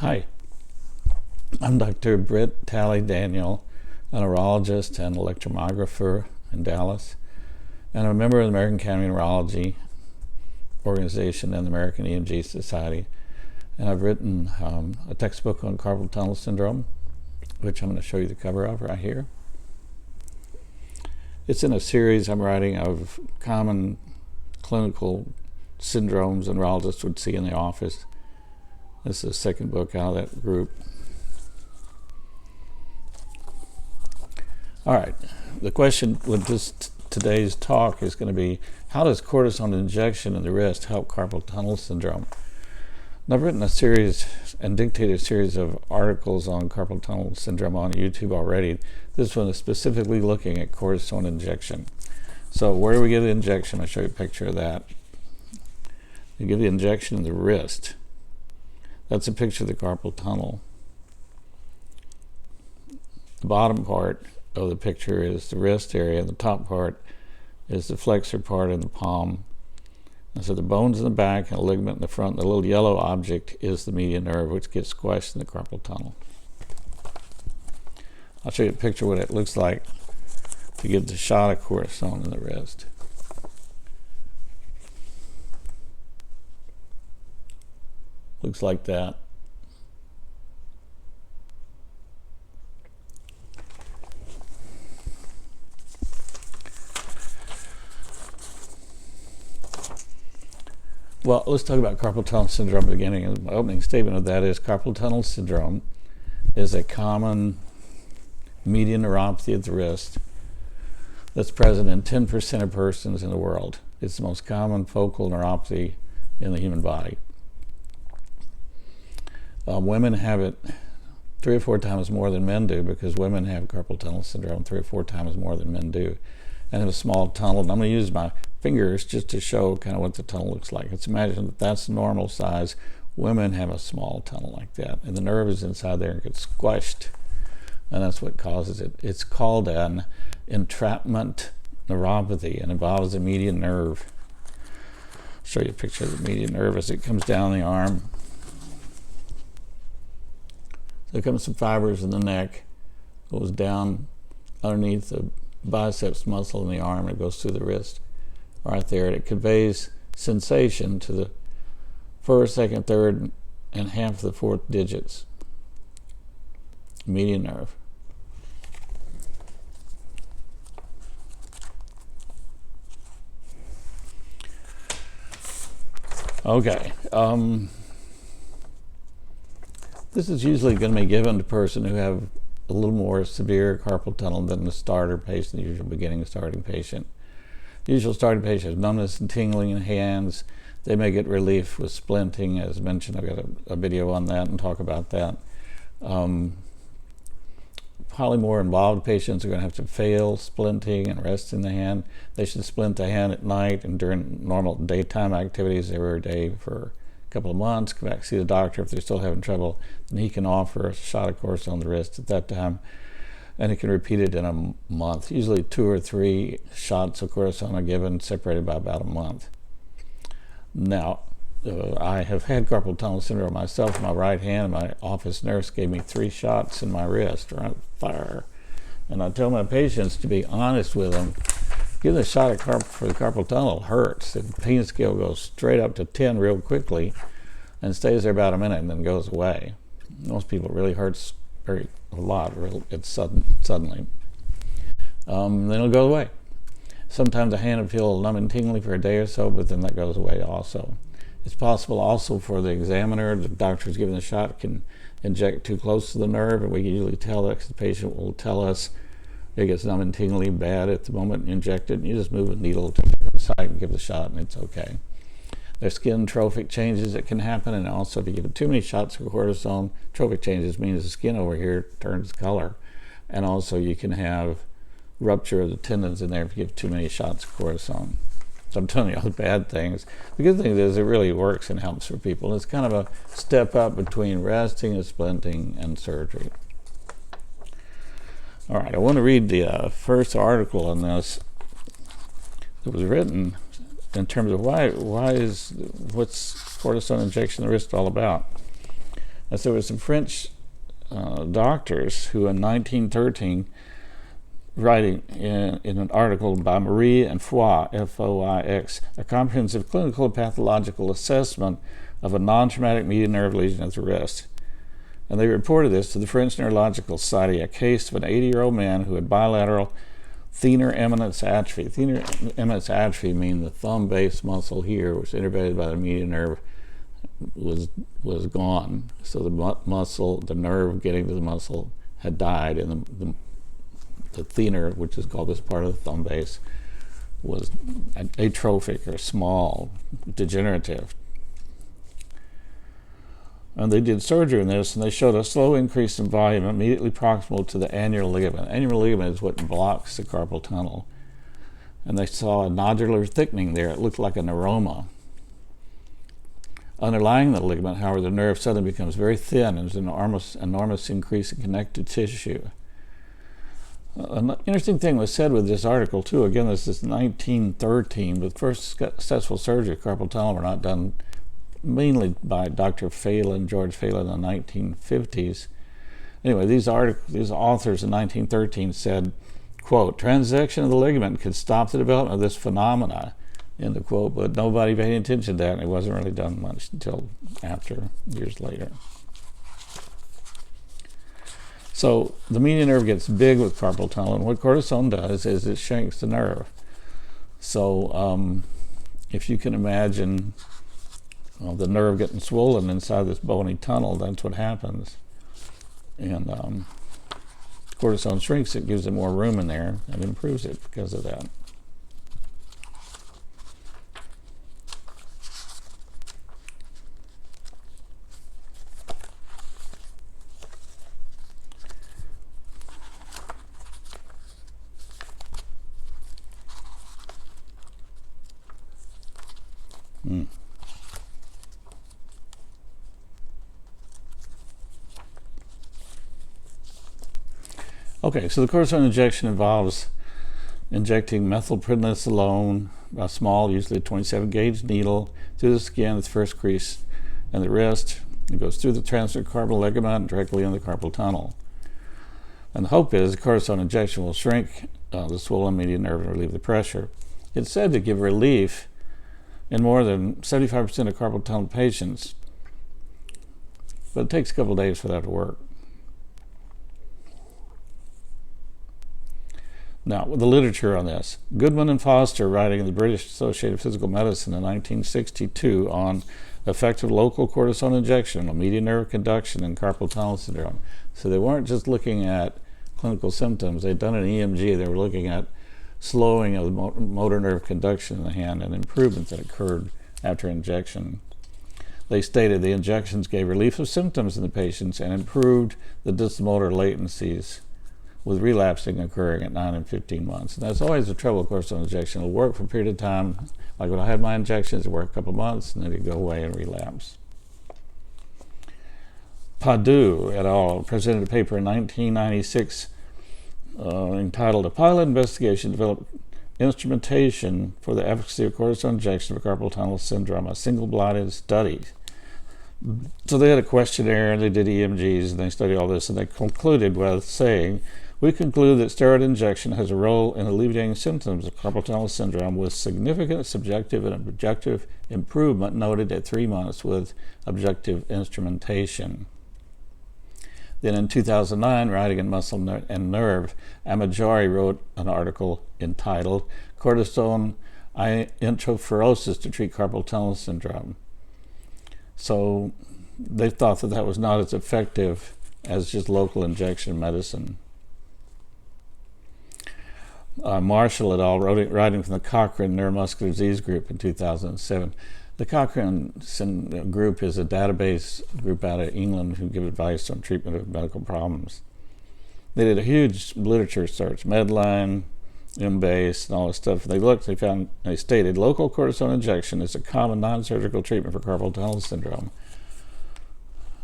Hi, I'm Dr. Britt Talley, a neurologist and electromyographer in Dallas, and I'm a member of the American Academy of Neurology organization and the American EMG Society. And I've written a textbook on carpal tunnel syndrome, which I'm going to show you the cover of right here. It's in a series I'm writing of common clinical syndromes a neurologist would see in the office. This is the second book out of that group. All right, the question with today's talk is going to be, how does cortisone injection in the wrist help carpal tunnel syndrome? And I've written a series and dictated a series of articles on carpal tunnel syndrome on YouTube already. This one is specifically looking at cortisone injection. So where do we give the injection? I'll show you a picture of that. You give the injection in the wrist. That's a picture of the carpal tunnel. The bottom part of the picture is the wrist area, and the top part is the flexor part in the palm. And so the bones in the back and a ligament in the front, the little yellow object is the median nerve, which gets squashed in the carpal tunnel. I'll show you a picture of what it looks like to give the shot of cortisone in the wrist. Looks like that. Well, let's talk about carpal tunnel syndrome at the beginning. And my opening statement of that is carpal tunnel syndrome is a common median neuropathy of the wrist that's present in 10% of persons in the world. It's the most common focal neuropathy in the human body. Women have it 3 or 4 times more than men do, because women have carpal tunnel syndrome 3 or 4 times more than men do, and have a small tunnel. And I'm going to use my fingers just to show kind of what the tunnel looks like. Let's imagine that that's normal size. Women have a small tunnel like that, and the nerve is inside there and gets squished, and that's what causes it. It's called an entrapment neuropathy and involves the median nerve. I'll show you a picture of the median nerve as it comes down the arm. So there comes some fibers in the neck, goes down underneath the biceps muscle in the arm, and it goes through the wrist right there, and it conveys sensation to the first, second, third, and half of the fourth digits. Median nerve. Okay. This is usually going to be given to a person who have a little more severe carpal tunnel than the starter patient, the usual beginning starting patient. The usual starting patient has numbness and tingling in hands. They may get relief with splinting, as mentioned. I've got a video on that and talk about that. Probably more involved patients are going to have to fail splinting and resting the hand. They should splint the hand at night and during normal daytime activities every day for a couple of months. Come back, see the doctor. If they're still having trouble, then he can offer a shot of cortisone on the wrist at that time, and he can repeat it in a month. Usually 2 or 3 shots of cortisone are given, separated by about a month. Now, I have had carpal tunnel syndrome myself in my right hand. My office nurse gave me 3 shots in my wrist, right fire. And I tell my patients to be honest with them. Give the shot for the carpal tunnel hurts. The pain scale goes straight up to 10 real quickly and stays there about a minute and then goes away. Most people, it really hurts a lot. It's suddenly. Then it'll go away. Sometimes the hand will feel numb and tingly for a day or so, but then that goes away also. It's possible also for the examiner, the doctor who's giving the shot can inject too close to the nerve, and we can usually tell that, because the patient will tell us it gets numb and tingly bad at the moment you inject it, and you just move a needle to the side and give the shot, and it's okay. There's skin trophic changes that can happen, and also if you give too many shots of cortisone, trophic changes means the skin over here turns color, and also you can have rupture of the tendons in there if you give too many shots of cortisone. So I'm telling you all the bad things. The good thing is it really works and helps for people. It's kind of a step up between resting and splinting and surgery. All right, I want to read the first article on this that was written in terms of what's cortisone injection in the wrist all about. And so there were some French doctors who in 1913, writing in an article by Marie and Foix, F-O-I-X, a comprehensive clinical and pathological assessment of a non-traumatic median nerve lesion at the wrist. And they reported this to the French Neurological Society, a case of an 80-year-old man who had bilateral thenar eminence atrophy. Thenar eminence atrophy means the thumb base muscle here, which is innervated by the median nerve, was gone. So the nerve getting to the muscle had died, and the thenar, which is called this part of the thumb base, was atrophic or small, degenerative. And they did surgery on this, and they showed a slow increase in volume immediately proximal to the annular ligament. Annular ligament is what blocks the carpal tunnel. And they saw a nodular thickening there. It looked like a neuroma. Underlying the ligament, however, the nerve suddenly becomes very thin, and there's an enormous increase in connective tissue. An interesting thing was said with this article, too. Again, this is 1913. The first successful surgery of carpal tunnel were not done mainly by Dr. Phelan, George Phelan, in the 1950s. Anyway, these authors in 1913 said, quote, transection of the ligament could stop the development of this phenomena, end of quote, but nobody paid attention to that, and it wasn't really done much until after, years later. So the median nerve gets big with carpal tunnel, and what cortisone does is it shrinks the nerve. So if you can imagine the nerve getting swollen inside this bony tunnel, that's what happens. And cortisone shrinks it, gives it more room in there, and improves it because of that. Okay, so the cortisone injection involves injecting methylprednisolone, a small, usually a 27-gauge needle, through the skin at the first crease and the wrist. It goes through the transcarpal ligament and directly in the carpal tunnel. And the hope is the cortisone injection will shrink the swollen median nerve and relieve the pressure. It's said to give relief in more than 75% of carpal tunnel patients, but it takes a couple of days for that to work. Now, with the literature on this, Goodman and Foster, writing in the British Associated Physical Medicine in 1962 on effective local cortisone injection on median nerve conduction and carpal tunnel syndrome. So they weren't just looking at clinical symptoms. They'd done an EMG. They were looking at slowing of the motor nerve conduction in the hand and improvements that occurred after injection. They stated the injections gave relief of symptoms in the patients and improved the distal motor latencies, with relapsing occurring at 9 and 15 months. And that's always the trouble, of course, on injection. It'll work for a period of time. Like when I had my injections, it worked a couple of months, and then it'd go away and relapse. Padu et al. Presented a paper in 1996 entitled A Pilot Investigation Developed Instrumentation for the Efficacy of Cortisone Injection for Carpal Tunnel Syndrome, a single-blinded study. So they had a questionnaire, and they did EMGs, and they studied all this, and they concluded with saying, we conclude that steroid injection has a role in alleviating symptoms of carpal tunnel syndrome with significant subjective and objective improvement noted at 3 months with objective instrumentation. Then in 2009, writing in Muscle and Nerve, Amajori wrote an article entitled Cortisone Interferosis to Treat Carpal Tunnel Syndrome. So they thought that that was not as effective as just local injection medicine. Marshall et al. Writing from the Cochrane Neuromuscular Disease Group in 2007. The Cochrane group is a database group out of England who give advice on treatment of medical problems. They did a huge literature search, Medline, Embase, and all this stuff. They stated local cortisone injection is a common non-surgical treatment for carpal tunnel syndrome.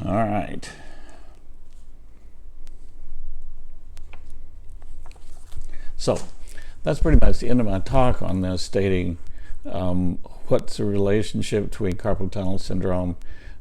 All right. So that's pretty much the end of my talk on this, stating what's the relationship between carpal tunnel syndrome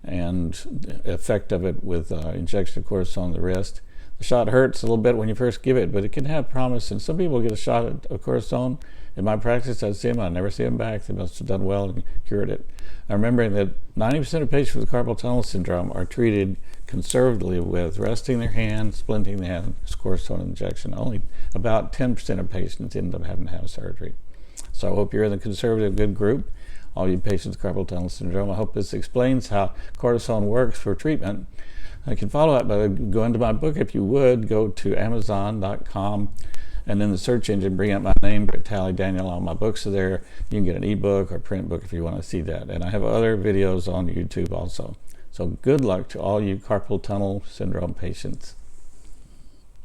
and the effect of it with injection of cortisone in the wrist. The shot hurts a little bit when you first give it, but it can have promise. And some people get a shot of cortisone. In my practice, I'd see them. I never see them back. They must have done well and cured it. I'm remembering that 90% of patients with carpal tunnel syndrome are treated conservatively with resting their hand, splinting the hand, cortisone injection. Only about 10% of patients end up having to have surgery. So I hope you're in the conservative good group. All you patients with carpal tunnel syndrome, I hope this explains how cortisone works for treatment. I can follow up by going to my book. If you would, go to Amazon.com and in the search engine, bring up my name, Britt, Talley, Daniel. All my books are there. You can get an ebook or print book if you want to see that. And I have other videos on YouTube also. So good luck to all you carpal tunnel syndrome patients.